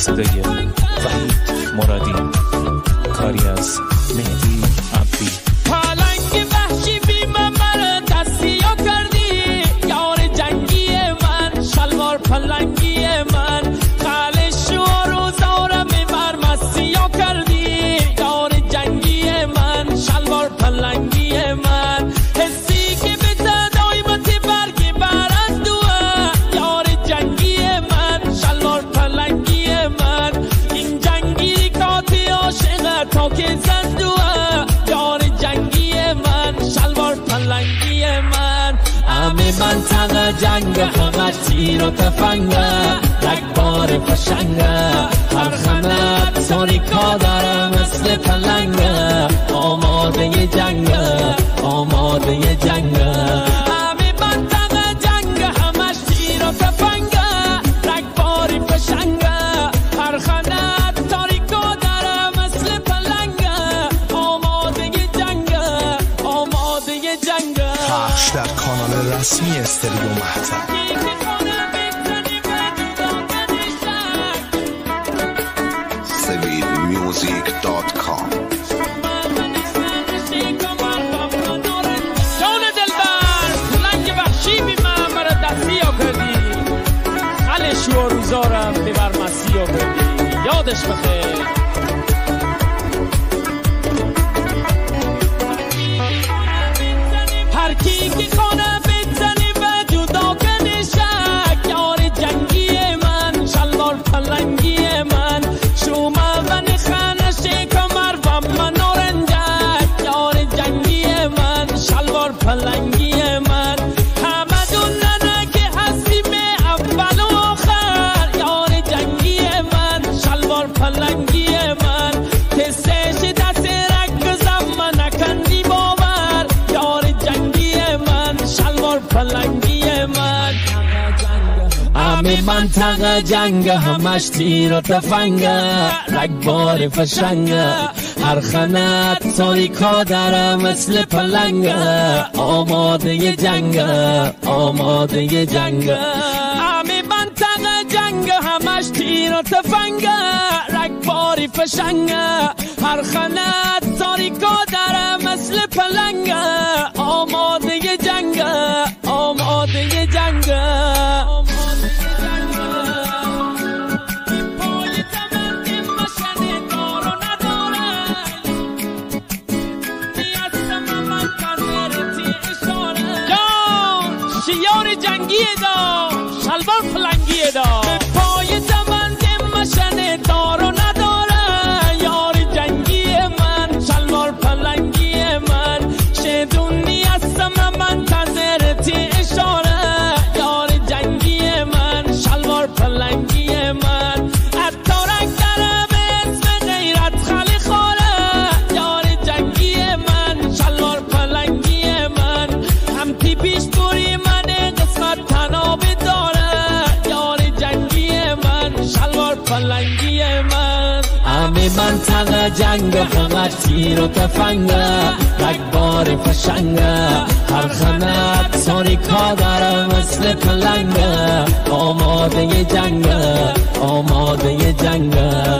صدای وحید مرادی، کاری از مهدی عبدی. پلنگ وحشی بی من دستیا کردی، یار جنگی من، شلوار پلنگی من، خالش و روزارم بر مسیا کردی، یار جنگی من، شلوار پلنگی من، حسی که به دایمت برگی برد دوه، یار جنگی من، شلوار پلنگی من، این جنگی کاتی عاشق تا که زد دوه، یار جنگی من، شلوار پلنگی من. همه منطقه جنگ فقط تیر و تفنگه، رگبار فشنگه، هر خنت ساریکا داره مثل پلنگه، آماده جنگه، آماده جنگه. همه منطقه جنگ همش تیر و تفنگه، رگبار فشنگه، هر خنت ساریکا داره مثل پلنگه، آماده جنگه، آماده جنگه. پخش در کانال رسمی استریو مهتر. sevidmusic.com. جان دلبر پلنگ وحشی بی من مرا دستیا کردی، حالش و روزارم ببر مسیا کردی، یادش بخیر. هر کی که خانه بزنی و جدا کنی شک، یار جنگی من، شلوار پلنگی من، شما من خانه کمر و من نارنجک، یار جنگی من، شلوار پلنگی من، همه دوننه که هستیم اول و آخر، یار جنگی من، شلوار پلنگی من، کسش دست رک زمان نکندی باور، یار جنگی من، شلوار پلنگی من. همه منطقه جنگ همش تیر و تفنگه، رگبار فشنگه، هر خنت ساریکا داره مثل پلنگه، آماده جنگه، آماده جنگه. همه منطقه جنگ همش تیر و تفنگه، رگبار فشنگه، هر خنت ساریکا داره مثل پلنگه، آماده جنگه، آماده جنگه. یار جنگی دا، شلوار پلنگی دا، پای زمند مشن دار و نداره، یار جنگی من، شلوار پلنگی من، شدونی هستم منتظرتی اشاره، یار جنگی من، شلوار پلنگی من، اتارک داره به اسم غیرت خالی خوره، یار جنگی من، شلوار پلنگی من، هم تی پیش دوری من تناب داره، یار جنگی من، شلوار پلنگی من. همه منطقه جنگ فقط تیر و تفنگه، رگبار فشنگه، هر خنت ساریکا داره مثل پلنگه، آماده جنگه، آماده جنگه.